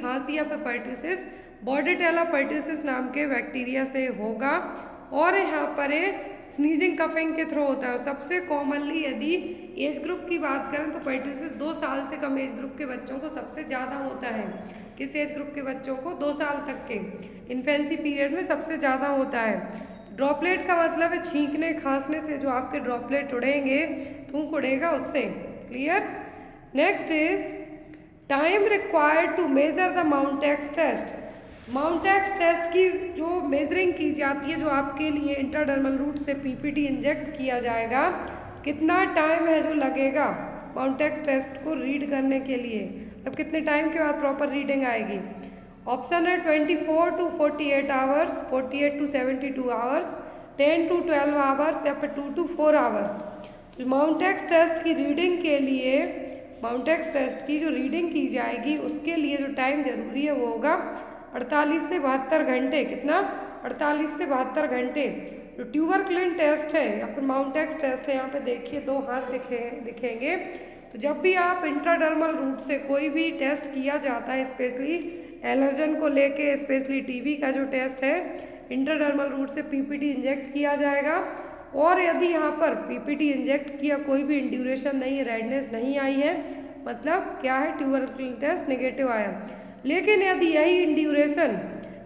खांसी या फिर पर्ट्यूसिस बॉर्डेटेला पर्ट्यूसिस नाम के बैक्टीरिया से होगा। और यहाँ पर स्नीजिंग कफिंग के थ्रू होता है। सबसे कॉमनली यदि एज ग्रुप की बात करें तो पर्ट्यूसिस 2 साल से कम एज ग्रुप के बच्चों को सबसे ज़्यादा होता है। किस एज ग्रुप के बच्चों को? 2 साल तक के इन्फेंसी पीरियड में सबसे ज़्यादा होता है। ड्रॉपलेट का मतलब है छींकने खांसने से जो आपके ड्रॉपलेट उड़ेंगे, थूक उड़ेगा उससे। Clear? Next is time required to measure the Mantoux test. Mantoux test की जो मेजरिंग की जाती है, जो आपके लिए इंट्राडर्मल रूट से पीपीटी इंजेक्ट किया जाएगा, कितना टाइम है जो लगेगा माउंटेक्स टेस्ट को रीड करने के लिए? अब कितने टाइम के बाद प्रॉपर रीडिंग आएगी? ऑप्शन है 24 to 48 hours, 48 to 72 hours, 10 to 12 hours या फिर 2 to 4 आवर्स। तो माउंटेक्स टेस्ट की रीडिंग के लिए, माउंटेक्स टेस्ट की जो रीडिंग की जाएगी उसके लिए जो टाइम जरूरी है वो होगा 48 से 72 घंटे। कितना? 48 से 72 घंटे। जो ट्यूबरकुलिन टेस्ट है या फिर माउंटेक्स टेस्ट है, यहाँ पे देखिए 2 हाथ दिखेंगे। तो जब भी आप इंट्राडर्मल रूट से कोई भी टेस्ट किया जाता है, स्पेशली एलर्जन को लेके, स्पेशली टीबी का जो टेस्ट है, इंट्राडर्मल रूट से पीपीटी इंजेक्ट किया जाएगा। और यदि यहाँ पर पीपीटी इंजेक्ट किया, कोई भी इंड्यूरेशन नहीं है, रेडनेस नहीं आई है, मतलब क्या है? ट्यूबरकुलिन टेस्ट नेगेटिव आया। लेकिन यदि यही इंड्यूरेशन,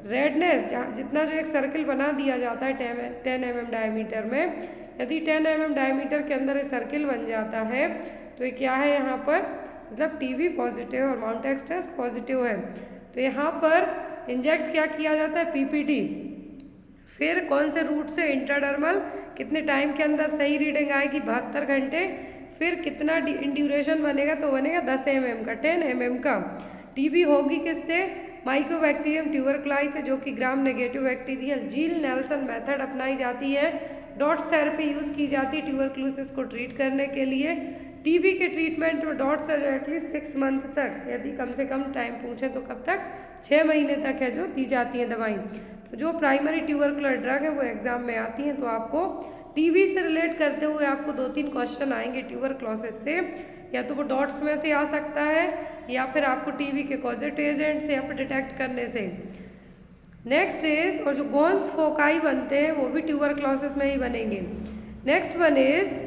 रेडनेस जितना जो एक सर्किल बना दिया जाता है 10 mm डायमीटर में, यदि 10 mm डायमीटर के अंदर ये सर्किल बन जाता है तो ये क्या है? यहाँ पर मतलब टीबी पॉजिटिव और माउंटेक्स टेस्ट पॉजिटिव है। तो यहाँ पर इंजेक्ट क्या किया जाता है? पीपीटी। फिर कौन से रूट से? इंट्राडर्मल। कितने टाइम के अंदर सही रीडिंग आएगी? 72 घंटे। फिर कितना इंड्यूरेशन बनेगा? तो बनेगा 10 mm का, 10 mm का। टीबी होगी किससे? माइकोबैक्टीरियम ट्यूबरकुलाई से, जो कि ग्राम नेगेटिव बैक्टीरियल। जील नेल्सन मेथड अपनाई जाती है। डॉट्स थेरेपी यूज़ की जाती है ट्यूबरकुलोसिस को ट्रीट करने के लिए। टीबी के ट्रीटमेंट में डॉट्स एटलीस्ट 6 मंथ तक, यदि कम से कम टाइम पूछें तो कब तक? 6 महीने तक है जो दी जाती हैं दवाई। तो जो प्राइमरी ट्यूबरकुलर ड्रग है वो एग्जाम में आती हैं। तो आपको टीबी से रिलेट करते हुए आपको 2-3 क्वेश्चन आएंगे ट्यूबरकुलोसिस से, या तो वो डॉट्स में से आ सकता है या फिर आपको टीबी के कॉजेटिव एजेंट से या फिर डिटेक्ट करने से। नेक्स्ट इज, और जो गोन्स फोकाई बनते हैं वो भी ट्यूबरकुलोसिस में ही बनेंगे। Next one is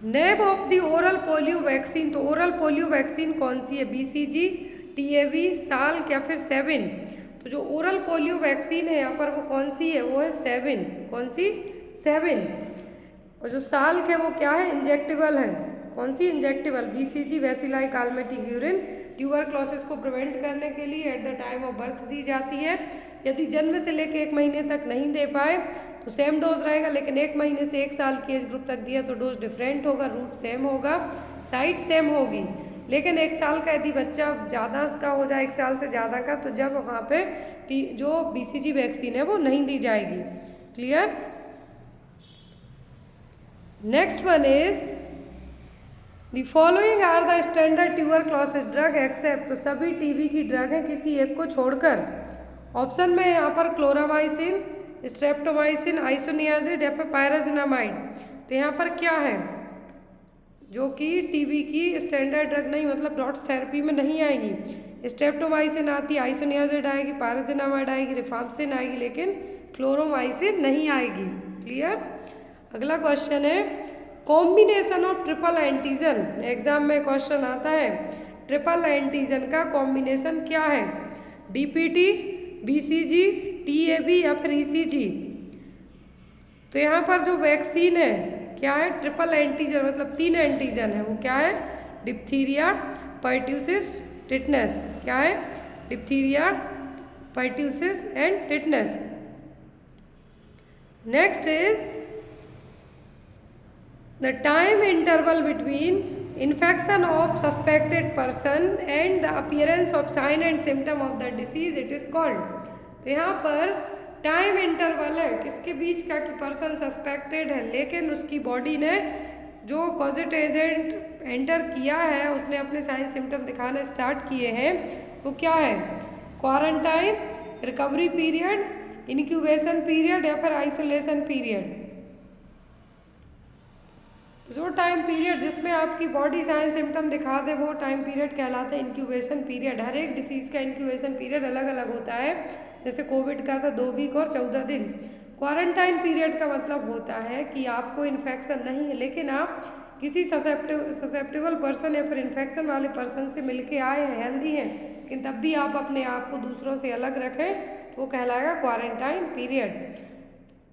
name of the oral polio vaccine. तो ओरल पोलियो वैक्सीन कौन सी है? बीसीजी, टीएवी, साल्क या फिर 7? तो जो ओरल पोलियो वैक्सीन है यहाँ पर वो कौन सी है? वो है 7। कौन सी? 7। और जो साल्क है वो क्या है? इंजेक्टेबल है। कौन सी? Injectable. BCG bacilli Calmette Guerin tuberculosis को प्रिवेंट करने के लिए at the time of birth दी जाती है। यदि जन्म से लेकर 1 महीने तक नहीं दे पाए तो सेम डोज रहेगा, लेकिन 1 महीने से 1 साल की एज ग्रुप तक दिया तो डोज डिफरेंट होगा, रूट सेम होगा, साइट सेम होगी। लेकिन 1 साल का यदि बच्चा ज़्यादा का हो जाए, 1 साल से ज़्यादा का, तो जब वहाँ पे जो बीसीजी वैक्सीन है वो नहीं दी जाएगी। Clear? Next one is the following are the standard tuberculosis drug except. तो सभी टीबी की ड्रग है किसी एक को छोड़कर। ऑप्शन में यहाँ पर क्लोरामाइसिन, स्ट्रेप्टोमाइसिन, आइसोनियाजिड या फिर पायराजिनामाइड। तो यहाँ पर क्या है जो कि टीबी की स्टैंडर्ड ड्रग नहीं, मतलब डॉट्स थेरेपी में नहीं आएगी? स्ट्रेप्टोमाइसिन आती है, आइसोनियाजिड आएगी, पायराजिनामाइड आएगी, रिफाम्पिसिन आएगी, लेकिन क्लोरोमाइसिन नहीं आएगी। क्लियर? अगला क्वेश्चन है combination of triple antigen. Exam में क्वेश्चन आता है ट्रिपल एंटीजन का कॉम्बिनेशन क्या है? डीपीटी, बीसीजी, टीएबी या फिर ईसीजी। तो यहाँ पर जो वैक्सीन है क्या है? ट्रिपल एंटीजन, मतलब 3 एंटीजन है। वो क्या है? Diphtheria, pertussis, tetanus. क्या है? Diphtheria, pertussis and tetanus. Next is the time interval between infection of suspected person and the appearance of sine and symptom of the disease, it is called. तो यहाँ पर time interval है किसके बीच का? कि person suspected है लेकिन उसकी बॉडी ने जो कॉजेटिव एजेंट एंटर किया है, उसने अपने साइन सिम्टम दिखाना स्टार्ट किए हैं, वो क्या है? Quarantine, recovery period, incubation period या फिर आइसोलेशन पीरियड। तो जो टाइम पीरियड जिसमें आपकी बॉडी साइन सिम्टम दिखा दे वो टाइम पीरियड कहलाता है इंक्यूबेशन पीरियड। हर एक डिसीज़ का इंक्यूबेशन पीरियड अलग अलग होता है। जैसे कोविड का था 2 वीक और 14 दिन। क्वारंटाइन पीरियड का मतलब होता है कि आपको इन्फेक्शन नहीं है, लेकिन आप किसी ससेप्टेबल पर्सन या फिर इन्फेक्शन वाले पर्सन से मिलके आए हैं, हेल्दी हैं, लेकिन तब भी आप अपने आप को दूसरों से अलग रखें तो वो कहलाएगा क्वारंटाइन पीरियड।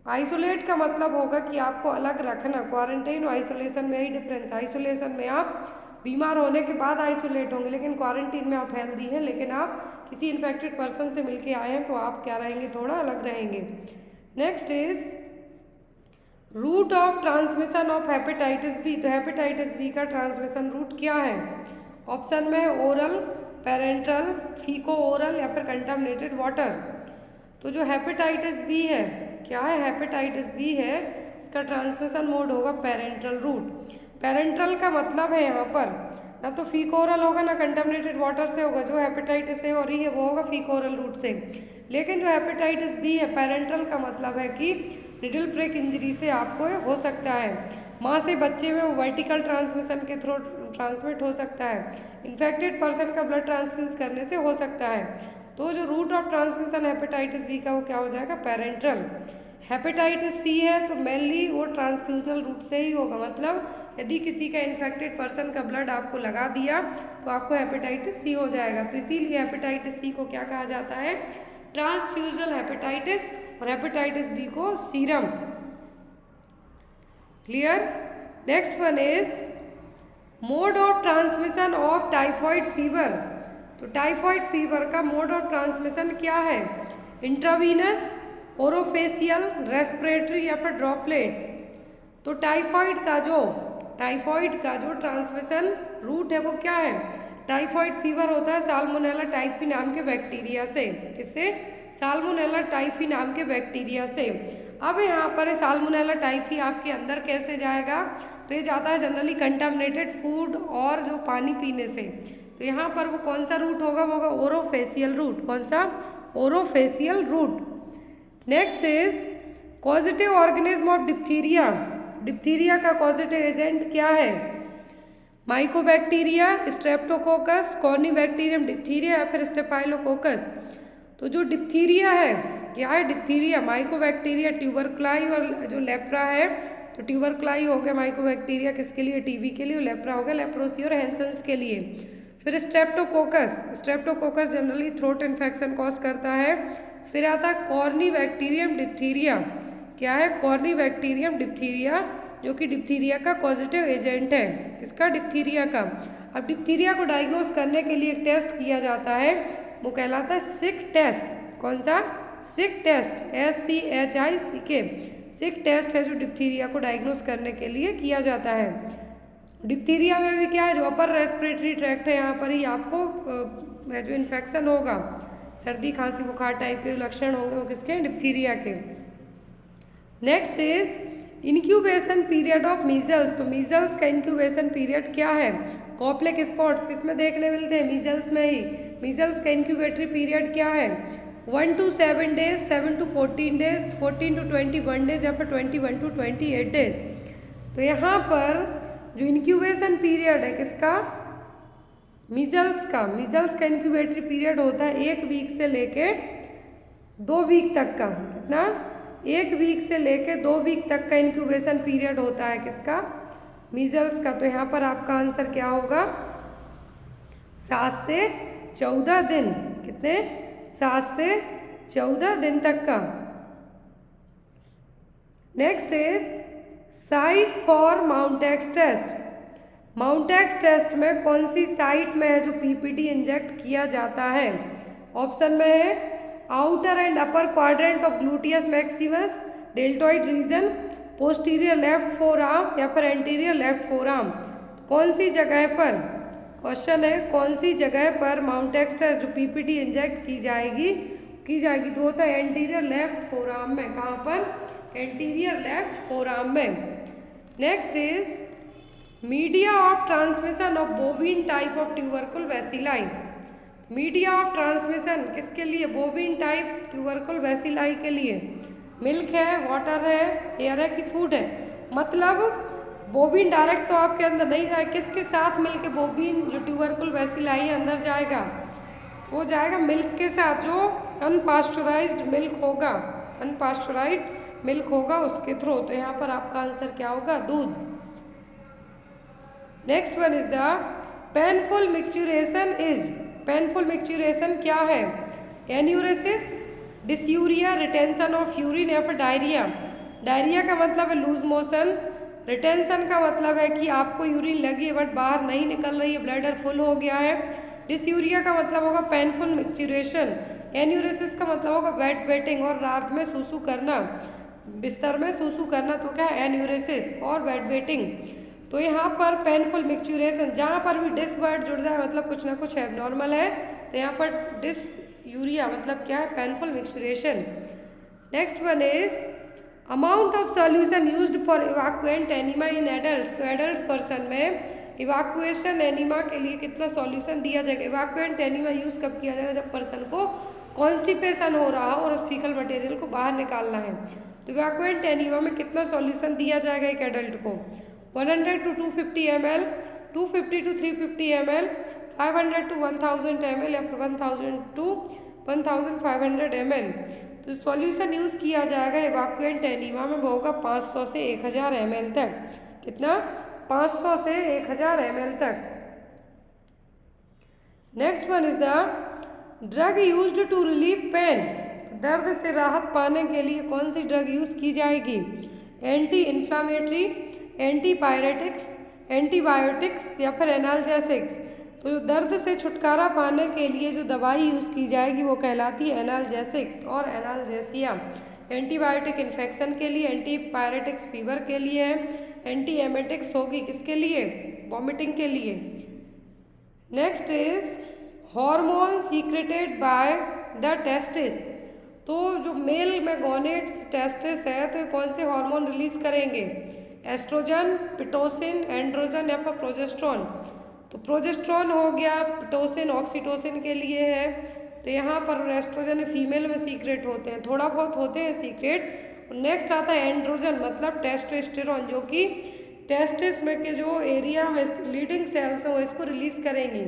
आइसोलेट का मतलब होगा कि आपको अलग रखना। क्वारंटाइन और आइसोलेशन में ही डिफरेंस। आइसोलेशन में आप बीमार होने के बाद आइसोलेट होंगे, लेकिन क्वारंटीन में आप हेल्दी हैं, लेकिन आप किसी इन्फेक्टेड पर्सन से मिलके आए हैं तो आप क्या रहेंगे, थोड़ा अलग रहेंगे। Next is route of transmission of hepatitis B. तो हेपेटाइटिस बी का ट्रांसमिशन रूट क्या है? ऑप्शन में ओरल, पेरेंटल, फीको ओरल या फिर कंटामिनेटेड वाटर। तो जो हेपेटाइटिस बी है, क्या है? हेपेटाइटिस बी है, इसका ट्रांसमिशन मोड होगा पेरेंटल रूट। पेरेंटल का मतलब है यहाँ पर ना तो फीकोरल होगा ना कंटामिनेटेड वाटर से होगा। जो हेपेटाइटिस ए और ई है वो होगा फीकोरल रूट से। लेकिन जो हेपेटाइटिस बी है पेरेंटल का मतलब है कि निडल प्रिक इंजरी से आपको हो सकता है। माँ से बच्चे में वो वर्टिकल ट्रांसमिशन के थ्रू ट्रांसमिट हो सकता है। इन्फेक्टेड पर्सन का ब्लड ट्रांसफ्यूज करने से हो सकता है। तो जो route of transmission hepatitis B का वो क्या हो जाएगा? पेरेंटल। हेपेटाइटिस सी है तो मेनली वो ट्रांसफ्यूजनल रूट से ही होगा। मतलब यदि किसी का इन्फेक्टेड पर्सन का ब्लड आपको लगा दिया तो आपको हेपेटाइटिस सी हो जाएगा। तो इसीलिए हेपेटाइटिस सी को क्या कहा जाता है? ट्रांसफ्यूजनल हेपेटाइटिस, और हेपेटाइटिस बी को serum. Clear? Next one is mode of transmission of typhoid fever. तो टाइफॉइड फीवर का मोड ऑफ ट्रांसमिशन क्या है? इंट्रावीनस, ओरोफेशियल, रेस्पिरेटरी या फिर ड्रॉपलेट। तो टाइफॉइड का जो ट्रांसमिशन रूट है वो क्या है? टाइफॉइड फीवर होता है साल्मोनेला टाइफी नाम के बैक्टीरिया से। किससे? साल्मोनेला टाइफी नाम के बैक्टीरिया से। अब यहाँ पर साल्मोनेला टाइफी आपके अंदर कैसे जाएगा? तो ये जाता है जनरली कंटामिनेटेड फूड और जो पानी पीने से। तो यहाँ पर वो कौन सा रूट होगा? वो होगा ओरोफेशियल रूट। कौन सा? Orofacial route. Next is causative organism of diphtheria. Diphtheria का कॉजेटिव एजेंट क्या है? माइकोबैक्टीरिया, स्ट्रेप्टोकोकस, कॉर्नीबैक्टीरियम डिप्थीरिया या फिर स्टेफाइलोकोकस। तो जो डिप्थीरिया है, क्या है डिप्थीरिया? माइकोबैक्टीरिया, ट्यूबरक्लाई और जो लेप्रा है, तो ट्यूबरक्लाई हो गया माइकोबैक्टीरिया किसके लिए? टीबी के लिए। और लेप्रा हो गया लेप्रोसी और हैंसेंस के लिए। फिर Streptococcus generally throat infection cause करता है। फिर आता है कॉर्नीबैक्टीरियम डिप्थीरिया। क्या है? कॉर्नीबैक्टीरियम डिप्थीरिया, जो कि डिप्थीरिया का पॉजिटिव एजेंट है। किसका? डिप्थीरिया का। अब डिप्थीरिया को डायग्नोस करने के लिए एक टेस्ट किया जाता है, वो कहलाता है सिक टेस्ट। कौन सा? सिक टेस्ट, SCHICK। सिक टेस्ट है जो डिप्थीरिया को डायग्नोस करने के लिए किया जाता है। डिप्थीरिया में भी क्या है? जो अपर रेस्पिरेटरी ट्रैक्ट है, यहाँ पर ही आपको जो इन्फेक्शन होगा, सर्दी खांसी बुखार टाइप के लक्षण होंगे वो किसके? डिप्थीरिया के। Next is incubation period of measles. तो मीजल्स का इंक्यूबेशन पीरियड क्या है? कॉप्लेक स्पॉट्स किस में देखने मिलते हैं? मीजल्स में ही। मीजल्स का इंक्यूबेटरी पीरियड क्या है? 1 to 7 days, 7 to 14 days, 14 to 21 days या फिर 21 to 28 डेज। तो यहाँ पर जो इंक्यूबेशन पीरियड है किसका? मीजल्स का इंक्यूबेटरी पीरियड होता है 1 वीक से लेके 2 वीक तक का। कितना? 1 वीक से लेके 2 वीक तक का इंक्यूबेशन पीरियड होता है किसका? मीजल्स का। तो यहाँ पर आपका आंसर क्या होगा? 7 से 14 दिन। कितने? 7 से 14 दिन तक का। Next is site for Mantoux test. Mantoux test में कौन सी साइट में है जो PPT इंजेक्ट किया जाता है? ऑप्शन में है outer and upper quadrant of gluteus maximus, deltoid region, posterior left forearm या फिर एंटीरियर लेफ्ट फोर आर्म। कौन सी जगह पर? क्वेश्चन है कौन सी जगह पर माउंटेक्स टेस्ट जो PPT इंजेक्ट की जाएगी तो होता है एंटीरियर लेफ्ट फोर आर्म में। कहाँ पर? एंटीरियर लेफ्ट फोर आर्म में। Next is media of transmission of bovine type of tubercle bacilli. Media of transmission किसके लिए? बोविन टाइप ट्यूबरकुल वैसिलाई के लिए। मिल्क है, वाटर है, एयर है कि फूड है? मतलब बोबिन डायरेक्ट तो आपके अंदर नहीं जाए, किसके साथ मिलके बोबिन जो ट्यूबरकुल बैसिलाई अंदर जाएगा, वो जाएगा मिल्क के साथ, जो अनपास्चुराइज्ड मिल्क होगा, अनपास्चुराइज्ड मिल्क होगा उसके थ्रू। तो यहाँ पर आपका आंसर क्या होगा, दूध। Next one is the painful micturition is, painful micturition क्या है, enuresis, dysuria, retention of urine या फिर डायरिया। डायरिया का मतलब है लूज मोशन, रिटेंशन का मतलब है कि आपको यूरिन लगी है बट बाहर नहीं निकल रही है, ब्लैडर फुल हो गया है। डिस्यूरिया का मतलब होगा पेनफुल मिक्चुरेशन। एन्यूरेसिस का मतलब होगा वेट वेटिंग और रात में सूसू करना, बिस्तर में सूसू करना, तो क्या है एन्यूरेसिस और वेट वेटिंग। तो यहाँ पर पेनफुल मिक्चुरेशन, जहाँ पर भी डिस वर्ड जुड़ जाए मतलब कुछ ना कुछ एबनॉर्मल है, तो यहाँ पर डिस यूरिया मतलब क्या है, painful micturition. Next one is amount of solution used for evacuant enema in adult. तो एडल्ट पर्सन में इवाक्वेशन एनीमा के लिए कितना सॉल्यूशन दिया जाएगा। इवाक्वेंट एनीमा यूज कब किया जाएगा, जब पर्सन को कॉन्स्टिपेशन हो रहा हो और उस फीकल मटेरियल को बाहर निकालना है। तो इवाक्वेंट एनीमा में कितना सॉल्यूशन दिया जाएगा एक एडल्ट को, 100 to 250 ml, 250 to 350 ml, 500 to 1000 ml या फिर 1000 to 1500 ml। तो सॉल्यूशन यूज़ किया जाएगा इवाक्वेंट एनीमा में, वो होगा 500 से 1000 ml तक। कितना, 500 से 1000 ml तक। Next one is the drug used to relieve pain. दर्द से राहत पाने के लिए कौन सी ड्रग यूज़ की जाएगी, एंटी इन्फ्लामेटरी, एंटीपायरेटिक्स, एंटीबायोटिक्स या फिर एनाल्जेसिक्स। तो जो दर्द से छुटकारा पाने के लिए जो दवाई यूज़ की जाएगी वो कहलाती है एनाल्जेसिक्स और एनाल्जेसिया। एंटीबायोटिक इन्फेक्शन के लिए, एंटीपायरेटिक्स फीवर के लिए है, एंटी एमेटिक्स होगी किसके लिए, वॉमिटिंग के लिए। Next is hormone secreted by the testis. तो जो मेल में गोनेट्स टेस्टिस है तो ये कौन से हार्मोन रिलीज करेंगे, एस्ट्रोजन, पिटोसिन, एंड्रोजन या फिर प्रोजेस्ट्रॉन। तो प्रोजेस्ट्रॉन हो गया, पिटोसिन ऑक्सीटोसिन के लिए है। तो यहाँ पर एस्ट्रोजन फीमेल में सीक्रेट होते हैं, थोड़ा बहुत होते हैं सीक्रेट। नेक्स्ट आता है एंड्रोजन मतलब टेस्टोस्टेरोन, जो कि टेस्टिस में के जो एरिया में लीडिंग सेल्स हैं वो इसको रिलीज करेंगी।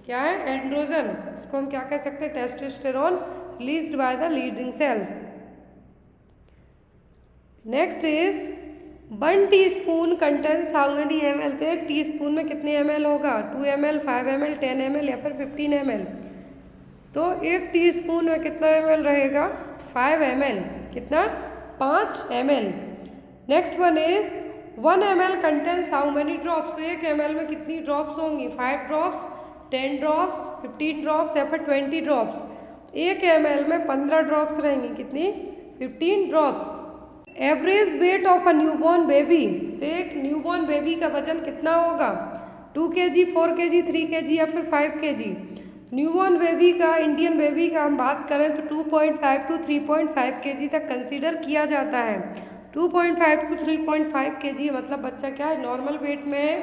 क्या है, एंड्रोजन। इसको हम क्या कह सकते हैं, testosterone released by the leading cells. Next is 1 teaspoon contains how many ml। तो 1 टीस्पून में कितने ml होगा, 2 ml, 5 ml, 10 ml या फिर 15 ml। तो 1 टीस्पून में कितना ml रहेगा, 5 ml। कितना, 5 ml। Next one is 1 ml contains how many drops. तो 1 ml में कितनी ड्रॉप्स होंगी, 5 ड्रॉप्स, 10 ड्रॉप्स, 15 ड्रॉप्स या फिर 20 ड्रॉप्स। 1 ml में 15 ड्रॉप्स रहेंगी, कितनी, 15 drops. Average weight of a newborn baby. तो एक न्यूबॉर्न बेबी का वजन कितना होगा, 2 kg, 4 kg, 3 kg या फिर 5 kg। न्यूबॉर्न बेबी का, इंडियन बेबी का हम बात करें तो 2.5 to 3.5 kg तक कंसीडर किया जाता है। 2.5 to 3.5 kg मतलब बच्चा क्या है, नॉर्मल वेट में है।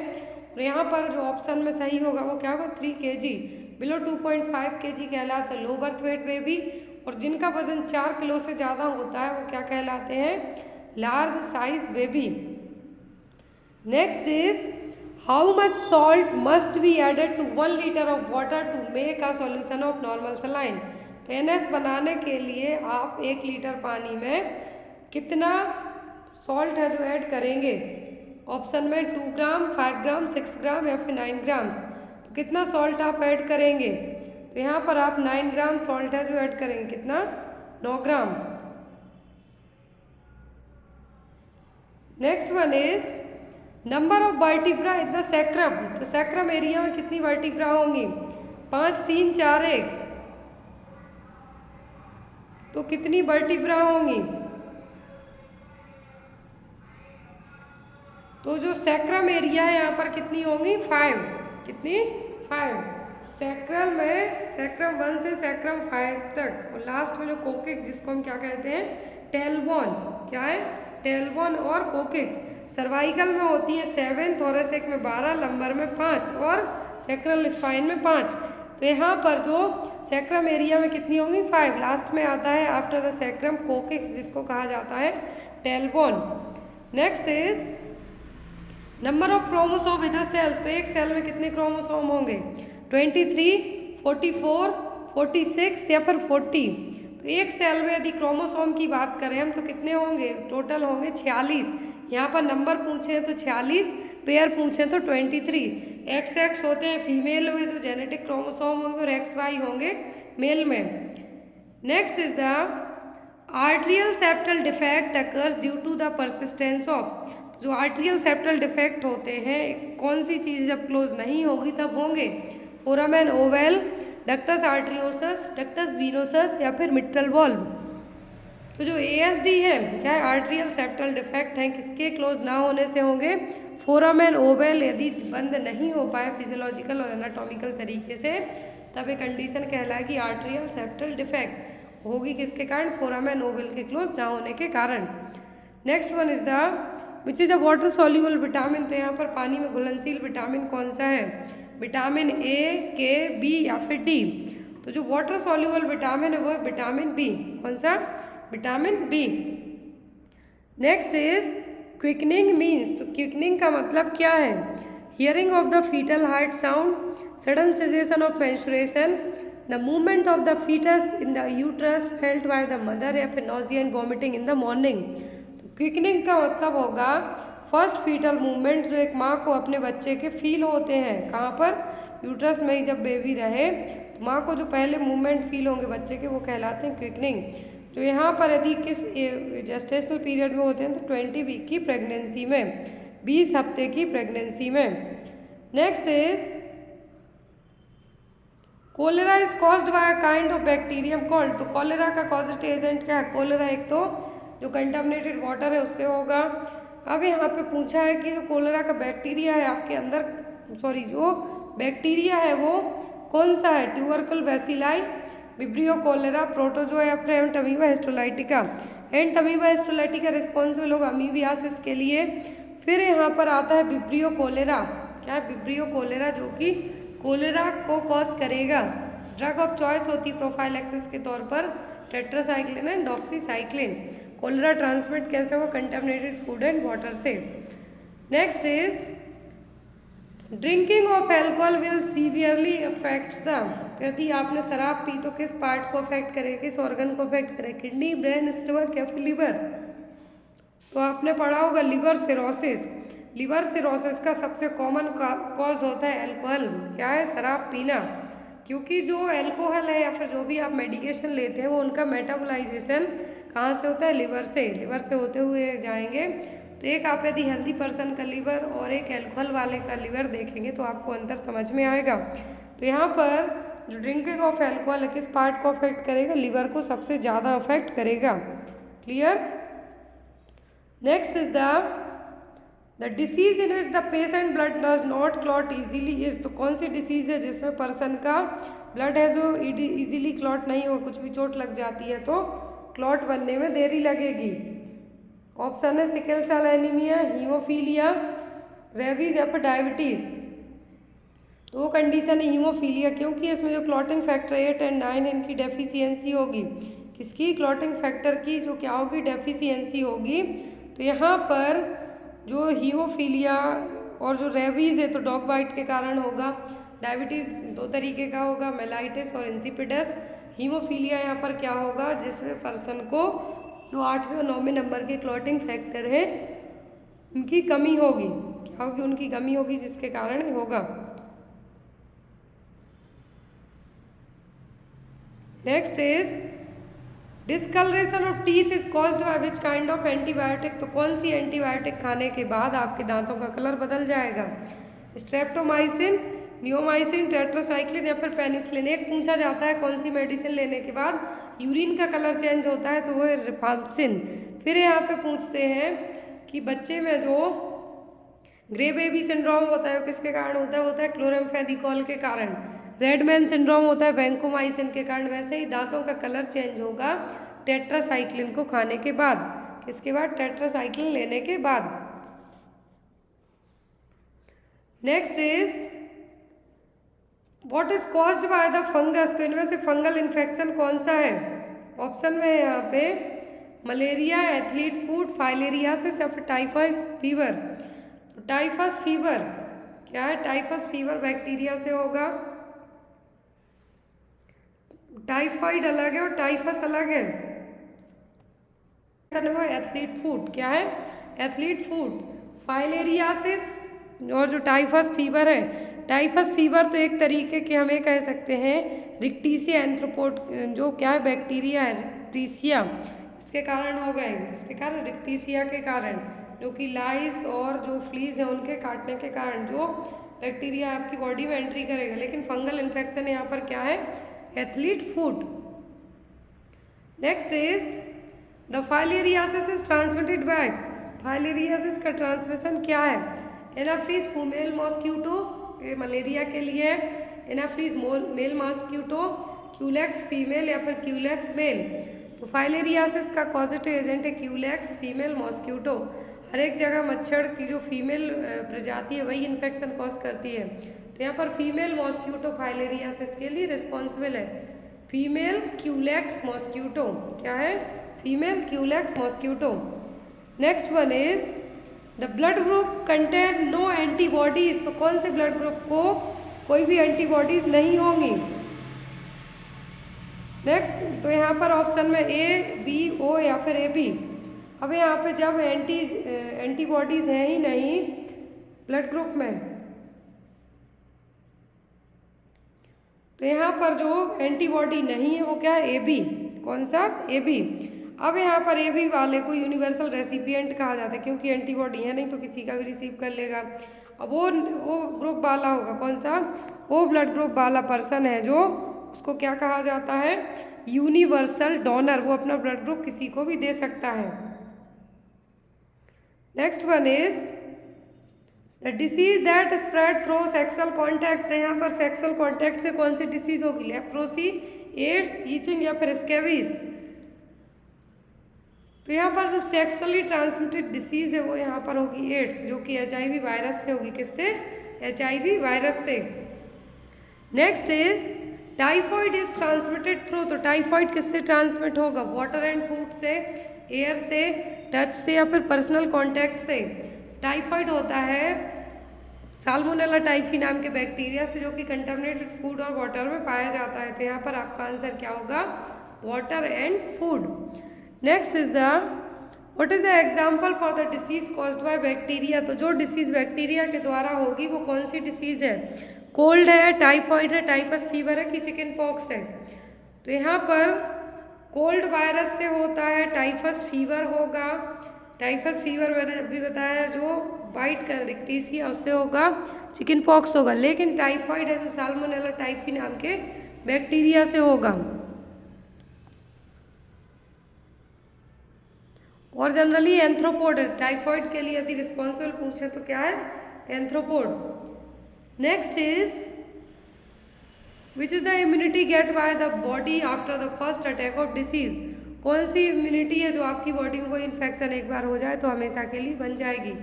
और यहाँ पर जो ऑप्शन में सही होगा वो क्या होगा, 3 kg। बिलो 2.5 kg कहलाता है लो बर्थ वेट बेबी, और जिनका वजन 4 किलो से ज़्यादा होता है वो क्या कहलाते हैं, large size baby. Next is how much salt must be added to 1 litre of water to make a solution of normal saline. तो NS बनाने के लिए आप 1 लीटर पानी में कितना सॉल्ट है जो ऐड करेंगे, ऑप्शन में 2 ग्राम, 5 ग्राम, 6 ग्राम या फिर 9 ग्राम्स। तो कितना सॉल्ट आप ऐड करेंगे, तो यहाँ पर आप 9 ग्राम सॉल्ट है जो ऐड करेंगे, कितना, 9 ग्राम। Next one is number of vertebra इतना सैक्रम। तो सैक्रम एरिया में कितनी वर्टिब्रा होंगी, 5, 3, 4, 1। तो कितनी वर्टिब्रा होंगी, तो जो सैक्रम एरिया है यहाँ पर कितनी होंगी, 5। कितनी, 5। सैक्रल में सैक्रम 1 से सैक्रम 5 तक, और लास्ट में जो कोकिक्स जिसको हम क्या कहते हैं, टेलबोन। क्या है, टेलबोन और कोकिक्स। सर्वाइकल में होती है 7, थोरेसिक में 12, लंबर में 5 और सैक्रल स्पाइन में 5। तो यहाँ पर जो सैक्रम एरिया में कितनी होंगी, 5। लास्ट में आता है आफ्टर द सैक्रम कोकिक्स जिसको कहा जाता है tailbone. Next is number of chromosome in a cells, तो एक सेल में कितने क्रोमोसोम होंगे? 23, 44, 46 या फिर 40। तो एक सेल में यदि क्रोमोसोम की बात करें हम तो कितने होंगे? टोटल होंगे 46। यहाँ पर नंबर पूछे हैं तो 46, पेयर पूछे हैं तो 23। XX होते हैं फीमेल में जो जेनेटिक क्रोमोसोम होंगे और XY होंगे मेल में। Next is the atrial septal defect occurs due to the persistence of, जो आर्ट्रियल सेप्टल डिफेक्ट होते हैं कौन सी चीज़ जब क्लोज नहीं होगी तब होंगे? Foramen ovale, ductus arteriosus, ductus venosus या फिर मिट्रल वॉल्व। तो जो ASD है क्या है? आर्ट्रियल सेप्टल डिफेक्ट है, किसके क्लोज ना होने से होंगे? फोरामेन ओवल यदि बंद नहीं हो पाए फिजियोलॉजिकल और एनाटॉमिकल तरीके से तब एक कंडीशन कहलाएगी आर्ट्रियल सेप्टल डिफेक्ट। होगी किसके कारण? फोरामेन ओवल के क्लोज ना होने के कारण। Next one is the which is a water soluble vitamin, तो यहाँ पर पानी में घुलनशील विटामिन कौन सा है? विटामिन A, K, B या फिर D। तो जो वाटर सॉल्यूबल विटामिन है वो है विटामिन B। कौन सा? Vitamin B। Next is quickening means, तो क्विकनिंग का मतलब क्या है? Hearing of the fetal heart sound, sudden cessation of menstruation, the movement of the fetus in the uterus felt by the mother या फिर nausea and vomiting in the morning. तो quickening का मतलब होगा फर्स्ट फीटल मूवमेंट जो एक माँ को अपने बच्चे के फील होते हैं। कहाँ पर? यूट्रस में ही जब बेबी रहे तो माँ को जो पहले मूवमेंट फील होंगे बच्चे के वो कहलाते हैं क्विकनिंग। तो यहाँ पर यदि किस जेस्टेशनल पीरियड में होते हैं तो 20 वीक की प्रेगनेंसी में, 20 हफ्ते की प्रेगनेंसी में। Next is cholera is caused by a kind of bacterium called, तो कॉलेरा का कॉजेटिव एजेंट क्या है? कोलेरा एक तो जो कंटामिनेटेड वाटर है उससे होगा। अब यहाँ पे पूछा है कि जो कोलेरा का बैक्टीरिया है आपके अंदर, सॉरी जो बैक्टीरिया है वो कौन सा है? ट्यूबरकुल बैसिलाई, विब्रियो कोलेरा, प्रोटोजोआ या फिर Entamoeba histolytica. Entamoeba histolytica responsible होगा अमीबियासिस के लिए। फिर यहाँ पर आता है विब्रियो कोलेरा, क्या है? विब्रियो कोलेरा जो कि कोलेरा को कॉज करेगा। ड्रग ऑफ चॉइस होती है प्रोफाइलैक्सिस के तौर पर tetracycline and doxycycline. Cholera transmit कैसे हो? कंटेमिनेटेड फूड एंड वाटर से। Next is drinking of alcohol will severely affects the, यदि आपने शराब पी तो किस पार्ट को अफेक्ट करेगा? किस ऑर्गन को अफेक्ट करेगा? किडनी, ब्रेन, स्टमक या फिर लिवर? तो आपने पढ़ा होगा लिवर सिरोसिस। लिवर सिरोसिस का सबसे कॉमन कॉज होता है अल्कोहल, क्या है? शराब पीना। क्योंकि जो अल्कोहल है या फिर जो भी आप मेडिकेशन लेते हैं वो उनका मेटाबोलाइजेशन कहाँ से होता है? लिवर से। लिवर से होते हुए जाएंगे। तो एक आप यदि हेल्दी पर्सन का लिवर और एक अल्कोहल वाले का लिवर देखेंगे तो आपको अंतर समझ में आएगा। तो यहाँ पर जो ड्रिंकिंग ऑफ अल्कोहल है किस पार्ट को अफेक्ट करेगा? लिवर को सबसे ज़्यादा अफेक्ट करेगा। Clear? Next is the disease in which the patient blood does not clot easily is, तो कौन सी डिसीज है जिसमें पर्सन का ब्लड है जो इजीली क्लॉट नहीं हो, कुछ भी चोट लग जाती है तो क्लॉट बनने में देरी लगेगी? ऑप्शन है sickle cell anaemia, haemophilia, rabies या फिर डायबिटीज़। तो वो कंडीशन है हीमोफीलिया, क्योंकि इसमें जो क्लॉटिंग फैक्टर 8 और 9 इनकी डेफिशिएंसी होगी। किसकी? क्लॉटिंग फैक्टर की जो क्या होगी? डेफिशिएंसी होगी। तो यहाँ पर जो हीमोफीलिया और जो रेबीज़ है तो डॉग बाइट के कारण होगा। डायबिटीज़ दो तरीके का होगा, मेलाइटिस और इंसिपिडस। हीमोफीलिया यहाँ पर क्या होगा? जिसमें पर्सन को जो 8वें और 9वें नंबर के क्लॉटिंग फैक्टर है उनकी कमी होगी। क्या होगी? उनकी कमी होगी जिसके कारण होगा। Next is discoloration of teeth is caused by which kind of antibiotic, तो कौन सी एंटीबायोटिक खाने के बाद आपके दांतों का कलर बदल जाएगा? स्ट्रेप्टोमाइसिन, नियोमाइसिन, टेट्रासाइक्लिन या फिर पेनिसिलिन। एक पूछा जाता है कौन सी मेडिसिन लेने के बाद यूरिन का कलर चेंज होता है तो वो है रिफाम्पसिन। फिर यहाँ पे पूछते हैं कि बच्चे में जो ग्रे बेबी सिंड्रोम होता है वो किसके कारण होता है? होता है क्लोराम्फेनिकोल के कारण। रेडमैन सिंड्रोम होता है वैंकोमाइसिन के कारण। वैसे ही दांतों का कलर चेंज होगा टेट्रासाइक्लिन को खाने के बाद। किसके बाद? टेट्रासाइक्लिन लेने के बाद। Next is what is caused by the fungus, तो इनमें से फंगल इन्फेक्शन कौन सा है? ऑप्शन में है यहाँ पे मलेरिया, एथलीट फूड, फाइलेरियासिस या फिर टाइफाइड फीवर। तो टाइफस फीवर क्या है? टाइफस फीवर बैक्टीरिया से होगा। टाइफाइड अलग है और टाइफस अलग है। वो एथलीट फूट क्या है? एथलीट फूट। फाइलेरियासिस और जो टाइफस फीवर है, टाइफस फीवर तो एक तरीके के हमें कह सकते हैं रिक्टीसिया एंथ्रोपोड जो क्या है बैक्टीरिया है रिक्टीसिया, इसके कारण हो गए। इसके कारण रिक्टीसिया के कारण जो कि लाइस और जो फ्लीज है उनके काटने के कारण जो बैक्टीरिया आपकी बॉडी में एंट्री करेगा। लेकिन फंगल इन्फेक्शन यहाँ पर क्या है? Athlete foot. Next is the filariasis is transmitted by. Filariasis का ट्रांसमिशन क्या है? एनाफ्लीज फीमेल मॉस्क्यूटो, ये मलेरिया के लिए है। Anopheles male mosquito, culex female या फिर क्यूलेक्स मेल। तो फाइलेरियासिस का पॉजिटिव एजेंट है क्यूलेक्स फीमेल मॉस्क्यूटो। हर एक जगह मच्छर की जो फीमेल प्रजाति है वही इन्फेक्शन कॉज करती है। तो यहाँ पर फीमेल मॉस्क्यूटो फाइलेरियासिस के लिए रिस्पॉन्सिबल है। फीमेल क्यूलेक्स मॉस्क्यूटो क्या है? Female culex mosquito. Next one is the blood group contain no antibodies. तो कौन से ब्लड ग्रुप को कोई भी एंटीबॉडीज नहीं होंगी? नेक्स्ट तो यहाँ पर ऑप्शन में ए, बी, ओ या फिर ए, बी। अब यहाँ पे जब एंटीबॉडीज हैं ही नहीं ब्लड ग्रुप में, तो यहाँ पर जो एंटीबॉडी नहीं है वो क्या है? A B. कौन सा? A B. अब यहाँ पर ए बी वाले को यूनिवर्सल रेसिपिएंट कहा जाता है क्योंकि एंटीबॉडी है नहीं तो किसी का भी रिसीव कर लेगा। अब वो ग्रुप वाला होगा कौन सा? वो ब्लड ग्रुप वाला पर्सन है जो उसको क्या कहा जाता है? Universal donor. वो अपना ब्लड ग्रुप किसी को भी दे सकता है। Next one is the disease that spread through sexual contact. यहाँ पर सेक्सुअल कॉन्टैक्ट से कौन सी डिसीज होगी? लेप्रोसी, एड्स, ईचिंग या फिर स्कैबीज। तो यहाँ पर जो सेक्सुअली ट्रांसमिटेड डिसीज है वो यहाँ पर होगी एड्स, जो कि HIV वायरस से होगी। किससे? HIV वायरस से। Next is typhoid is transmitted through. तो टाइफॉइड किससे ट्रांसमिट होगा? वाटर एंड फूड से, एयर से, टच से या फिर पर्सनल कॉन्टैक्ट से। टाइफॉइड होता है साल्मोनेला टाइफी नाम के बैक्टीरिया से जो कि कंटामिनेटेड फूड और वाटर में पाया जाता है। तो यहाँ पर आपका आंसर क्या होगा? Water and food. Next is the what is the example for the disease caused by bacteria. तो जो डिसीज बैक्टीरिया के द्वारा होगी वो कौन सी डिसीज है? कोल्ड है, टाइफॉइड है, टाइफस फीवर है कि चिकन पॉक्स है? तो यहाँ पर कोल्ड वायरस से होता है, टाइफस फीवर होगा। टाइफस फीवर मैंने अभी बताया जो बाइट कर रिक्टीसिया उससे होगा, चिकन पॉक्स होगा। लेकिन टाइफॉइड है जो साल्मोनेला टाइफी नाम के बैक्टीरिया से होगा। और जनरली एंथ्रोपोड है। टाइफॉइड के लिए यदि रिस्पॉन्सिबल पूछे तो क्या है? Arthropod. Next is which is the immunity get by the body after the first attack of disease. कौन सी इम्यूनिटी है जो आपकी बॉडी में कोई इन्फेक्शन एक बार हो जाए तो हमेशा के लिए बन जाएगी?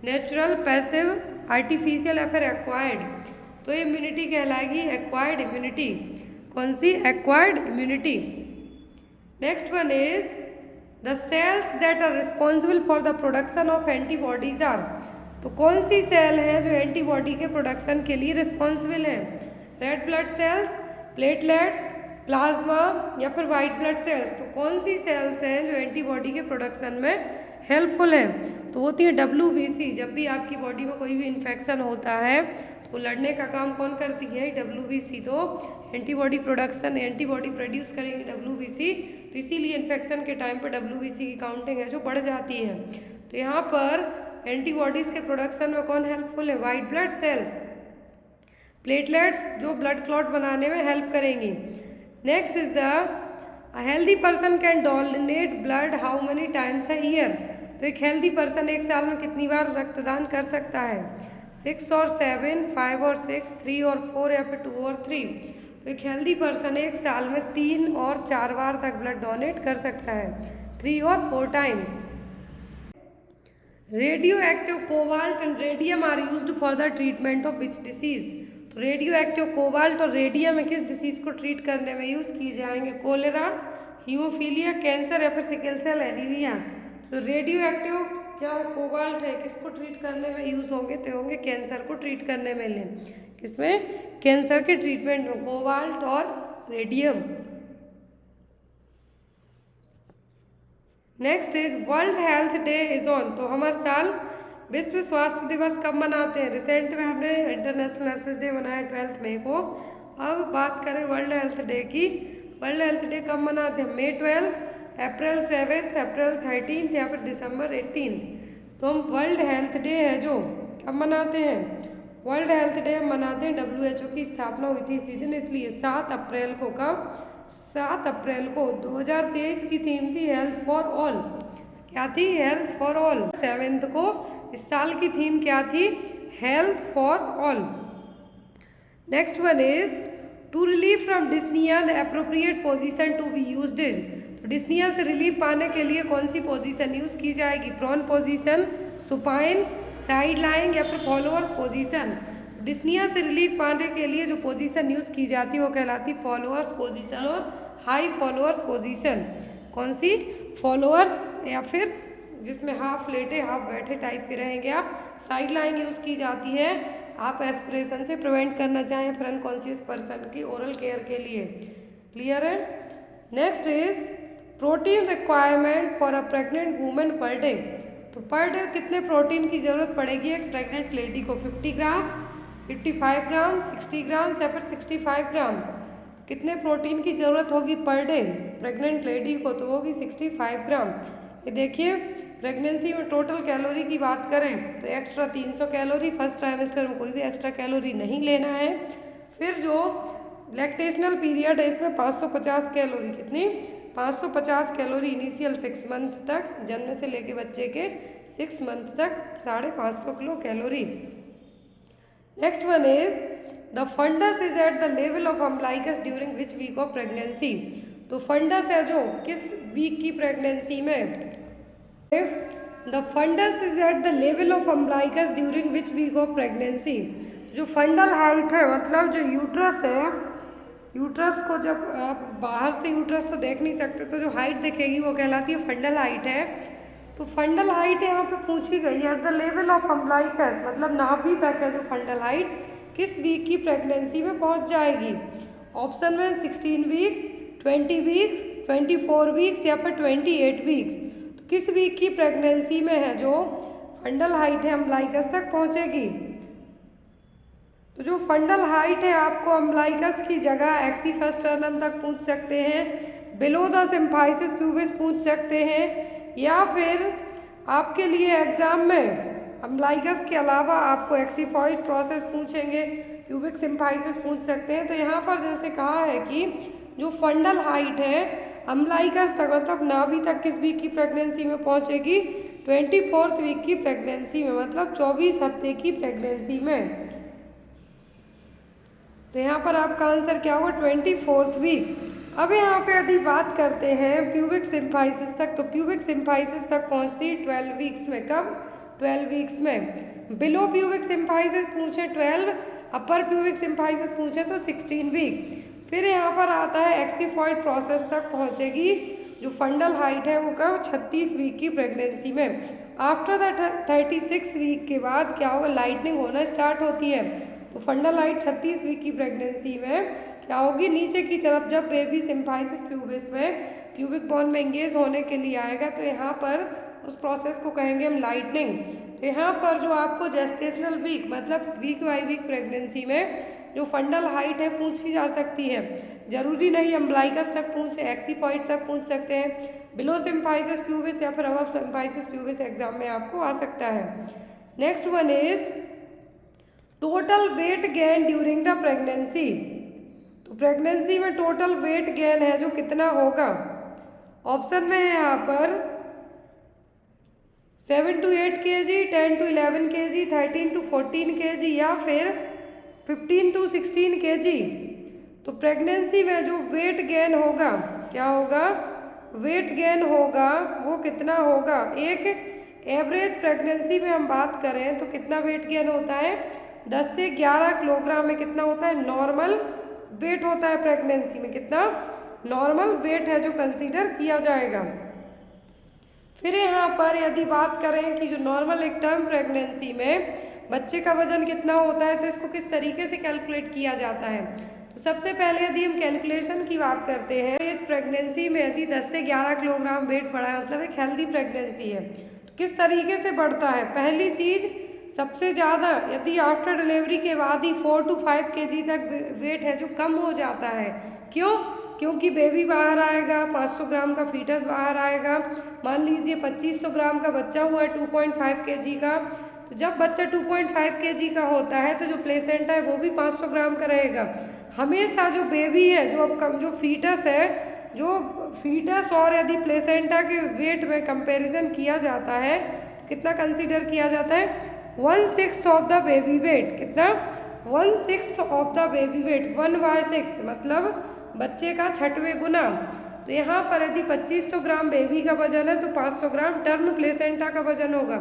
नेचुरल, पैसिव, आर्टिफिशियल या फिर एक्वायर्ड। तो ये इम्यूनिटी कहलाएगी एक्वायर्ड इम्यूनिटी। कौन सी? Acquired immunity. Next one is the cells that are responsible for the production of antibodies are. तो कौन सी सेल है जो एंटीबॉडी के प्रोडक्शन के लिए रिस्पॉन्सिबल है? Red blood cells, platelets, plasma या फिर वाइट ब्लड सेल्स। तो कौन सी सेल्स हैं जो एंटीबॉडी के प्रोडक्शन में हेल्पफुल हैं? तो होती है WBC। जब भी आपकी बॉडी में कोई भी इन्फेक्शन होता है तो लड़ने का काम कौन करती है? WBC। तो एंटीबॉडी प्रोडक्शन, एंटीबॉडी प्रोड्यूस करेंगे WBC। तो इसीलिए इन्फेक्शन के टाइम पर WBC की काउंटिंग है जो बढ़ जाती है। तो यहाँ पर एंटीबॉडीज़ के प्रोडक्शन में कौन हेल्पफुल है? White blood cells. प्लेटलेट्स जो ब्लड क्लॉट बनाने में हेल्प करेंगी। Next is the healthy person can donate blood how many times a year. तो एक हेल्दी पर्सन एक साल में कितनी बार रक्तदान कर सकता है? 6 और 7, 5 और 6, 3 और 4 या फिर 2 और 3। तो एक हेल्दी पर्सन एक साल में 3 और 4 बार तक ब्लड डोनेट कर सकता है, 3 और 4 times. Radio active cobalt and radium are used for the treatment of which disease. तो रेडियो एक्टिव कोबाल्ट और रेडियम में किस डिसीज को ट्रीट करने में यूज़ किए जाएंगे? कोलेरा, हीमोफीलिया, कैंसर या फिर सिकल सेल एनीमिया। तो रेडियो एक्टिव क्या है, कोबाल्ट है, किसको ट्रीट करने में यूज़ होंगे, तो होंगे कैंसर को ट्रीट करने में ले, किसमें, कैंसर के ट्रीटमेंट में, कोबाल्ट और radium. Next is world health day is on, तो हम हर साल विश्व स्वास्थ्य दिवस कब मनाते हैं। रिसेंट में हमने इंटरनेशनल नर्सेज डे मनाया 12 मई को। अब बात करें वर्ल्ड हेल्थ डे की, वर्ल्ड हेल्थ डे कब मनाते हैं, मई 12, अप्रैल 7, अप्रैल 13 या फिर दिसंबर 18। तो हम वर्ल्ड हेल्थ डे है जो कब मनाते हैं, वर्ल्ड हेल्थ डे हम मनाते हैं, WHO की स्थापना हुई थी इसी दिन, इसलिए 7 अप्रैल को, कब, 7 अप्रैल को 2023 की थीम थी हेल्थ फॉर ऑल। क्या थी, हेल्थ फॉर ऑल। 7 को इस साल की थीम क्या थी, health for all. Next one is to relieve from dyspnoea the appropriate position to be used is, तो डिस्निया से रिलीफ पाने के लिए कौन सी पोजीशन यूज की जाएगी, prone position, supine, side lying या फिर फॉलोअर्स पोजीशन। डिस्निया से रिलीफ पाने के लिए जो पोजीशन यूज की जाती है वो कहलाती फॉलोअर्स पोजीशन और हाई फॉलोअर्स पोजीशन। कौन सी, फॉलोअर्स या फिर जिसमें हाफ लेटे हाफ बैठे टाइप के रहेंगे आप। साइड लाइन यूज की जाती है आप एस्पिरेशन से प्रिवेंट करना चाहें फिर अनकॉन्शियस पर्सन की ओरल केयर के लिए। क्लियर है। Next is protein requirement for a pregnant women per day, तो पर डे कितने प्रोटीन की जरूरत पड़ेगी एक प्रेग्नेंट लेडी को, 50 ग्राम्स, 55 ग्राम, 60 ग्राम या फिर 65 ग्राम। कितने प्रोटीन की ज़रूरत होगी पर डे प्रेग्नेंट लेडी को, तो होगी 65 ग्राम। ये देखिए प्रेगनेंसी में टोटल कैलोरी की बात करें तो एक्स्ट्रा 300 कैलोरी, फर्स्ट ट्राइमेस्टर में कोई भी एक्स्ट्रा कैलोरी नहीं लेना है। फिर जो लैक्टेशनल पीरियड है इसमें 550 कैलोरी, कितनी, 550 कैलोरी इनिशियल 6 मंथ तक, जन्म से लेके बच्चे के 6 मंथ तक 550 kilo calorie. Next one is the fundus is at the level of umbilicus during which week of pregnancy, तो फंडस है जो किस वीक की प्रेगनेंसी में, the fundus is at the level of umbilicus during which week of pregnancy. जो fundal height है मतलब जो यूट्रस है, यूट्रस को जब आप बाहर से यूट्रस तो देख नहीं सकते तो जो हाइट दिखेगी वो कहलाती है फंडल हाइट है। तो फंडल हाइट यहाँ पे पूछी गई है eight the level of umbilicus, मतलब नाभि तक है जो फंडल हाइट, किस वीक की प्रेगनेंसी में पहुँच जाएगी। ऑप्शन में 16 वीक, 20 वीक्स, 24 वीक्स या फिर 28 वीक्स। तो किस वीक की प्रेगनेंसी में है जो फंडल हाइट है अम्बलाइकस तक पहुँचेगी। तो जो फंडल हाइट है आपको अम्बलाइकस की जगह एक्सीफेस्टर्नम तक पूछ सकते हैं, बिलो द सिम्फाइसिस प्यूबिस पूछ सकते हैं, या फिर आपके लिए एग्जाम में अम्बलाइकस के अलावा आपको एक्सीफॉइड प्रोसेस पूछेंगे, प्यूबिक सिम्फाइसिस पूछ सकते हैं। तो यहाँ पर जैसे कहा है कि जो फंडल हाइट है अम्बलाइकस तक मतलब नाभि तक किस वीक की प्रेगनेंसी में पहुँचेगी, 24th वीक की प्रेगनेंसी में, मतलब 24 हफ्ते की प्रेगनेंसी में। तो यहाँ पर आपका आंसर क्या होगा 24th वीक। अब यहाँ पे यदि बात करते हैं प्यूबिक सिम्फाइसिस तक, तो प्यूबिक सिम्फाइसिस तक पहुँचती है 12 वीक्स में। कब, 12 वीक्स में। बिलो प्यूबिक सिम्फाइसिस पूछे 12, अपर प्यूबिक सिम्फाइसिस पूछे तो 16 वीक। फिर यहाँ पर आता है एक्सीफॉइड प्रोसेस तक पहुँचेगी जो फंडल हाइट है वो कब, 36 वीक की प्रेगनेंसी में। आफ्टर द 36 वीक के बाद क्या होगा, लाइटनिंग होना स्टार्ट होती है। तो फंडल हाइट 36 वीक की प्रेगनेंसी में क्या होगी, नीचे की तरफ जब बेबी सिम्फाइसिस प्यूबिस में प्यूबिक बोन में एंगेज होने के लिए आएगा तो यहाँ पर उस प्रोसेस को कहेंगे हम लाइटनिंग। तो यहाँ पर जो आपको जेस्टेशनल वीक मतलब वीक बाई वीक प्रेगनेंसी में जो फंडल हाइट है पूछी जा सकती है, जरूरी नहीं अम्बलाइकस तक पूछे, एक्सीफॉइड तक पूछ सकते हैं, बिलो सिम्फाइसिस प्यूबिस या फिर अबव सिम्फाइसिस प्यूबिस एग्जाम में आपको आ सकता है। Next one is total weight gain during the pregnancy, तो प्रेगनेंसी में टोटल वेट गेन है जो कितना होगा। ऑप्शन में है यहाँ पर 7 to 8 kg, 10 to 11 kg, 13 to 14 kg या फिर 15 to 16 kg। तो प्रेगनेंसी में जो वेट गेन होगा क्या होगा, वेट गेन होगा वो कितना होगा। एक एवरेज प्रेगनेंसी में हम बात करें तो कितना वेट गेन होता है, 10 से 11 किलोग्राम में कितना होता है, नॉर्मल वेट होता है प्रेगनेंसी में, कितना नॉर्मल वेट है जो कंसीडर किया जाएगा। फिर यहाँ पर यदि बात करें कि जो नॉर्मल एक टर्म प्रेगनेंसी में बच्चे का वजन कितना होता है, तो इसको किस तरीके से कैलकुलेट किया जाता है। तो सबसे पहले यदि हम कैलकुलेशन की बात करते हैं, इस प्रेगनेंसी में यदि 10 से 11 किलोग्राम वेट बढ़ा है, मतलब एक हेल्दी प्रेगनेंसी है, तो किस तरीके से बढ़ता है। पहली चीज़, सबसे ज़्यादा यदि आफ्टर डिलीवरी के बाद ही 4 to 5 kg तक वेट है जो कम हो जाता है। क्यों? क्योंकि बेबी बाहर आएगा, 500 ग्राम का फीटस बाहर आएगा। मान लीजिए 2500 ग्राम का बच्चा हुआ है 2.5 kg का, तो जब बच्चा 2.5 kg का होता है तो जो प्लेसेंटा है वो भी 500 ग्राम का रहेगा। हमेशा जो बेबी है, जो अब कम जो फीटस है, जो फीटस और यदि प्लेसेंटा के वेट में कंपैरिजन किया जाता है तो कितना कंसीडर किया जाता है, 1/6 ऑफ द बेबी वेट। कितना? 1/6 ऑफ द बेबी वेट, 1/6 मतलब बच्चे का 6वें गुना। तो यहाँ पर यदि 2500 ग्राम बेबी का वजन है तो 500 ग्राम टर्म प्लेसेंटा का वजन होगा।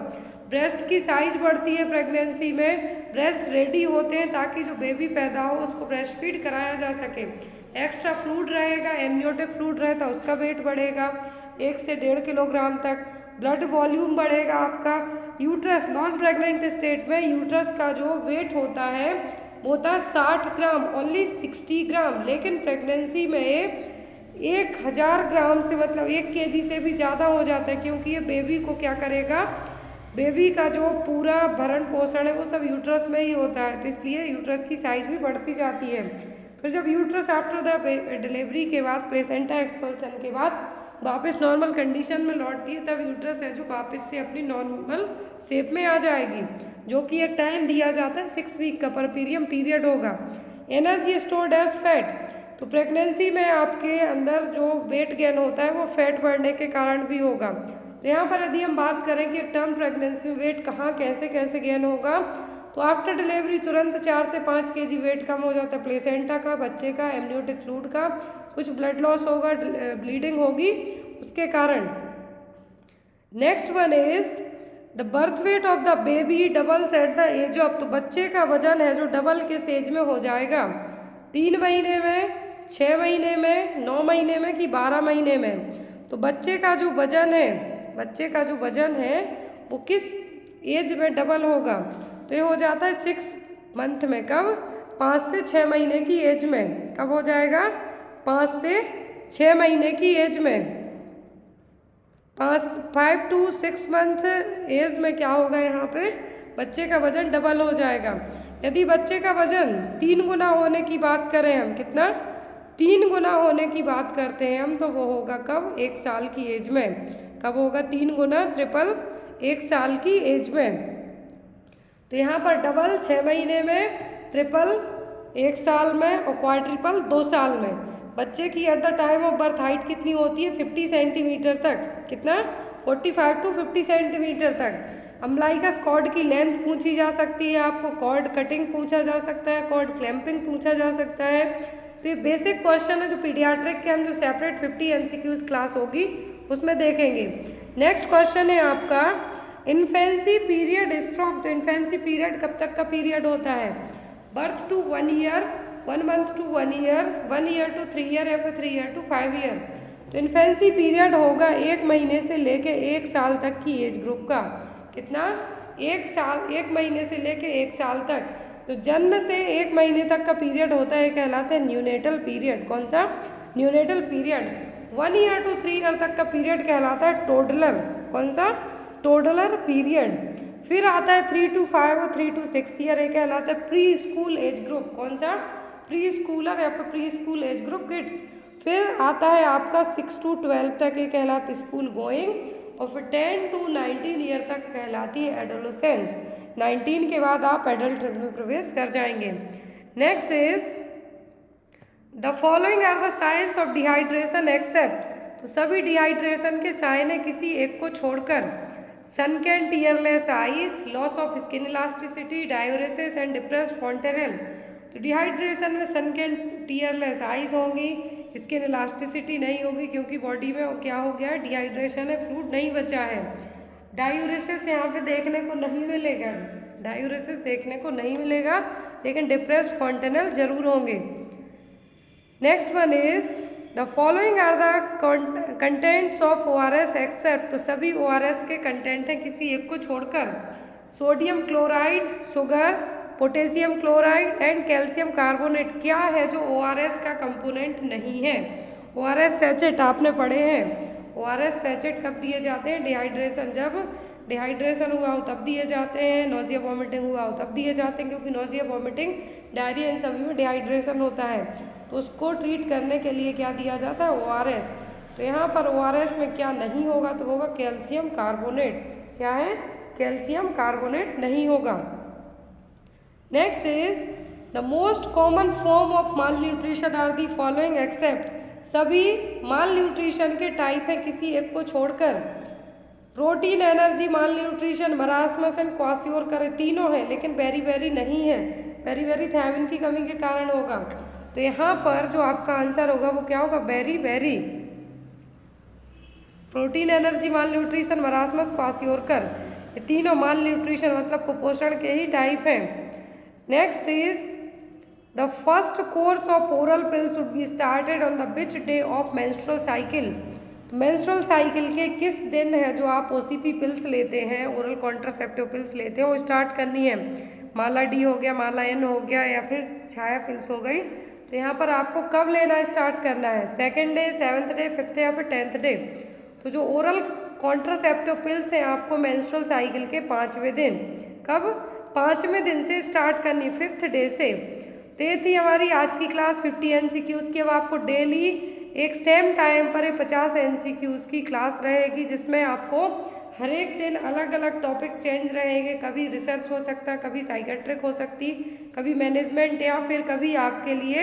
ब्रेस्ट की साइज बढ़ती है प्रेगनेंसी में, ब्रेस्ट रेडी होते हैं ताकि जो बेबी पैदा हो उसको ब्रेस्ट फीड कराया जा सके। एक्स्ट्रा फ्लूइड रहेगा, एमनियोटिक फ्लूइड रहता है, उसका वेट बढ़ेगा 1 से 1.5 किलोग्राम तक। ब्लड वॉल्यूम बढ़ेगा आपका। यूट्रस, नॉन प्रेग्नेंट स्टेट में यूट्रस का जो वेट होता है वो होता है 60 ग्राम, ओनली 60 ग्राम, लेकिन प्रेगनेंसी में 1000 ग्राम से मतलब 1 kg से भी ज़्यादा हो जाता है, क्योंकि ये बेबी को क्या करेगा, बेबी का जो पूरा भरण पोषण है वो सब यूट्रस में ही होता है, तो इसलिए यूट्रस की साइज भी बढ़ती जाती है। फिर जब यूट्रस आफ्टर द डिलीवरी के बाद, प्लेसेंटा एक्सपल्सन के बाद वापस नॉर्मल कंडीशन में लौटती है, तब यूट्रस है जो वापस से अपनी नॉर्मल शेप में आ जाएगी, जो कि एक टाइम दिया जाता है 6 वीक का परपीरियम पीरियड होगा। एनर्जी स्टोर्ड एज फैट, तो प्रेगनेंसी में आपके अंदर जो वेट गेन होता है वो फैट बढ़ने के कारण भी होगा। तो यहाँ पर यदि हम बात करें कि टर्म प्रेगनेंसी में वेट कहाँ कैसे कैसे गेन होगा, तो आफ्टर डिलीवरी तुरंत 4 से 5 kg वेट कम हो जाता है, प्लेसेंटा का, बच्चे का, एमनियोटिक फ्लूइड का, कुछ ब्लड लॉस होगा, ब्लीडिंग होगी उसके कारण। Next one is the birth weight of the baby doubles at the age of, तो बच्चे का वजन है जो डबल के एज में हो जाएगा, 3 महीने में, 6 महीने में, 9 महीने में कि 12 महीने में। तो बच्चे का जो वजन है, बच्चे का जो वजन है वो किस एज में डबल होगा, तो ये हो जाता है 6 मंथ में। कब? 5 से 6 महीने की एज में। कब हो जाएगा? 5 से 6 महीने की एज में। 5 to 6 मंथ एज में क्या होगा, यहाँ पे बच्चे का वजन डबल हो जाएगा। यदि बच्चे का वजन 3 गुना होने की बात करें हम, कितना? 3 गुना होने की बात करते हैं हम, तो वो होगा कब? 1 साल की एज में। कब होगा 3 गुना? ट्रिपल 1 साल की एज में। तो यहाँ पर डबल 6 महीने में, ट्रिपल 1 साल में और क्वाड्रिपल 2 साल में। बच्चे की eight the time of birth height कितनी होती है? 50 सेंटीमीटर तक। कितना? 45 to 50 सेंटीमीटर तक। अम्ब्लाइकस कॉर्ड की लेंथ पूछी जा सकती है आपको, कॉर्ड कटिंग पूछा जा सकता है, कॉर्ड क्लैंपिंग पूछा जा सकता है। तो ये बेसिक क्वेश्चन है जो पीडियाट्रिक के हम जो सेपरेट 50 MCQs क्लास होगी उसमें देखेंगे। नेक्स्ट क्वेश्चन है आपका, इन्फेंसी पीरियड इज फ्रॉम, तो इन्फेंसी पीरियड कब तक का पीरियड होता है? Birth to 1 year, 1 month to 1 year, 1 year to 3 year या फिर 3 ईयर टू 5 ईयर। तो इन्फेंसी पीरियड होगा 1 महीने से लेके 1 साल तक की एज ग्रुप का। कितना? 1 साल, 1 महीने से लेके 1 साल तक। तो जन्म से 1 महीने तक का पीरियड होता है, कहलाता है न्यूनेटल पीरियड। कौन सा? Neonatal period. 1 year to 3 year तक का पीरियड कहलाता है टोडलर। कौन सा? Toddler period. फिर आता है 3 to 5 और 3 to 6 ईयर, ये कहलाता है प्री स्कूल एज ग्रुप। कौन सा? प्री स्कूलर या फिर pre school age group kids. फिर आता है आपका 6 to 12 तक, ये कहलाती है स्कूल गोइंग, और फिर 10 to 19 ईयर तक कहलाती है एडोलेसेंस। 19 के बाद आप एडल्ट में प्रवेश कर जाएंगे। Next is the following are the signs of dehydration except, तो सभी डिहाइड्रेशन के साइन है किसी एक को छोड़कर। Sunken tearless eyes, loss of skin elasticity, diuresis and depressed fontanelle. तो डिहाइड्रेशन में सनकैन टीयरलेस आइज होंगी, स्किन इलास्टिसिटी नहीं होगी क्योंकि बॉडी में क्या हो गया है, डिहाइड्रेशन है, फ्लूइड नहीं बचा है। डायूरेसिस यहाँ पे देखने को नहीं मिलेगा, डायूरेसिस देखने को नहीं मिलेगा, लेकिन डिप्रेस्ड फॉन्टेनल जरूर होंगे। Next one is the following are the contents of ORS except, तो सभी ORS के कंटेंट हैं किसी एक को छोड़कर, sodium chloride, sugar, potassium chloride and calcium carbonate. क्या है जो ORS का कंपोनेंट नहीं है? ORS सैचेट आपने पढ़े हैं। ORS सैचेट कब दिए जाते हैं? डिहाइड्रेशन, जब डिहाइड्रेशन हुआ हो तब दिए जाते हैं, नोजिया वॉमिटिंग हुआ हो तब दिए जाते हैं, क्योंकि नोजिया वॉमिटिंग डायरिया इन सभी में डिहाइड्रेशन होता है, तो उसको ट्रीट करने के लिए क्या दिया जाता है? ORS। तो यहाँ पर ORS में क्या नहीं होगा? तो होगा कैल्शियम कार्बोनेट। क्या है? कैल्शियम कार्बोनेट नहीं होगा। Next is the most common form of malnutrition are the following except, सभी माल न्यूट्रिशन के टाइप हैं किसी एक को छोड़कर, protein, energy, mall nutrition, marasmus and kwashiorkor, तीनों हैं लेकिन बेरी नहीं है, बेरी थायमिन की कमी के कारण होगा। तो यहाँ पर जो आपका आंसर होगा वो क्या होगा? बेरी। प्रोटीन, एनर्जी, माल न्यूट्रिशन, मरासमस, क्वासियोरकर, ये तीनों माल न्यूट्रिशन मतलब कुपोषण के ही टाइप हैं। Next is the first course of oral pills should be started on the which day of menstrual cycle, तो मेंस्ट्रुअल साइकिल के किस दिन है जो आप OCP पिल्स लेते हैं, ओरल कॉन्ट्रासेप्टिव पिल्स लेते हैं, वो स्टार्ट करनी है। माला D हो गया, माला N हो गया, या फिर छाया पिल्स हो गई, तो यहाँ पर आपको कब लेना स्टार्ट करना है? 2nd day, 7th day, 5th या फिर 10th डे। तो जो ओरल कॉन्ट्रासेप्टिव पिल्स हैं आपको मेंस्ट्रुअल साइकिल के 5वें दिन, कब? 5वें दिन से स्टार्ट करनी, 5th डे से। तो ये थी हमारी आज की क्लास 50 MCQs की। अब आपको डेली एक सेम टाइम पर 50 MCQs की क्लास रहेगी, जिसमें आपको हर एक दिन अलग अलग टॉपिक चेंज रहेंगे। कभी रिसर्च हो सकता है, कभी साइकेट्रिक हो सकती, कभी मैनेजमेंट, या फिर कभी आपके लिए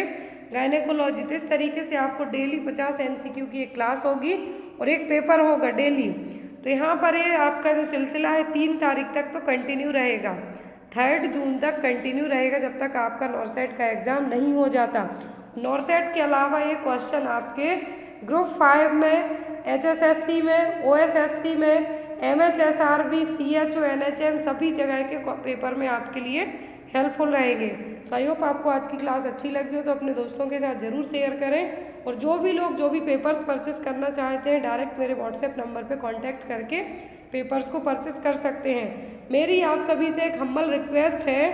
गायनेकोलॉजी। तो इस तरीके से आपको डेली 50 MCQ की एक क्लास होगी और एक पेपर होगा डेली। तो यहाँ पर ये आपका जो सिलसिला है 3 तारीख तक तो कंटिन्यू रहेगा, 3 जून तक कंटिन्यू रहेगा, जब तक आपका नॉर्सेट का एग्ज़ाम नहीं हो जाता। नॉर्सेट के अलावा ये क्वेश्चन आपके ग्रुप 5 में, HSSC में, OSSC में, MHSRB, CHO, NHM सभी जगह के पेपर में आपके लिए हेल्पफुल रहेंगे। तो आई होप आपको आज की क्लास अच्छी लगी हो तो अपने दोस्तों के साथ ज़रूर शेयर करें, और जो भी लोग जो भी पेपर्स परचेस करना चाहते हैं डायरेक्ट मेरे व्हाट्सएप नंबर पे कांटेक्ट करके पेपर्स को परचेस कर सकते हैं। मेरी आप सभी से एक हम्बल रिक्वेस्ट है,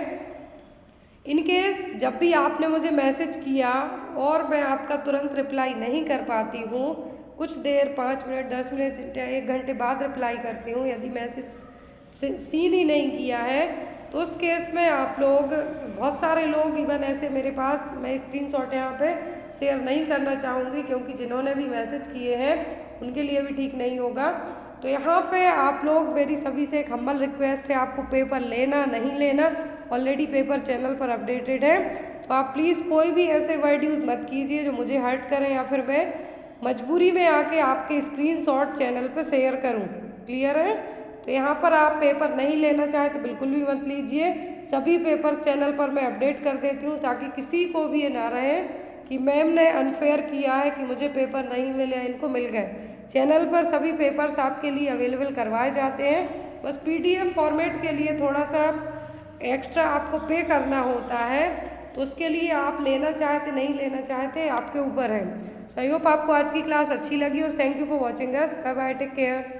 इन केस जब भी आपने मुझे मैसेज किया और मैं आपका तुरंत रिप्लाई नहीं कर पाती हूँ, कुछ देर 5 मिनट, 10 मिनट या 1 घंटे बाद रिप्लाई करती हूँ, यदि मैसेज सीन ही नहीं किया है तो उस केस में आप लोग, बहुत सारे लोग इवन ऐसे मेरे पास, मैं स्क्रीनशॉट यहाँ पे शेयर नहीं करना चाहूँगी क्योंकि जिन्होंने भी मैसेज किए हैं उनके लिए भी ठीक नहीं होगा। तो यहाँ पे आप लोग, मेरी सभी से एक हम्बल रिक्वेस्ट है, आपको पेपर लेना नहीं लेना, ऑलरेडी पेपर चैनल पर अपडेटेड है, तो आप प्लीज़ कोई भी ऐसे वर्ड यूज़ मत कीजिए जो मुझे हर्ट करें या फिर मैं मजबूरी में आके आपके स्क्रीनशॉट चैनल पर शेयर करूं। क्लियर है? तो यहाँ पर आप पेपर नहीं लेना चाहे तो बिल्कुल भी मत लीजिए, सभी पेपर चैनल पर मैं अपडेट कर देती हूँ ताकि किसी को भी ये ना रहे कि मैम ने अनफेयर किया है कि मुझे पेपर नहीं मिले, इनको मिल गए। चैनल पर सभी पेपर्स आपके लिए अवेलेबल करवाए जाते हैं, बस PDF फॉर्मेट के लिए थोड़ा सा एक्स्ट्रा आपको पे करना होता है, तो उसके लिए आप लेना चाहते नहीं लेना चाहते आपके ऊपर है। आई होप आपको आज की क्लास अच्छी लगी और thank you for watching us. Bye bye, take care.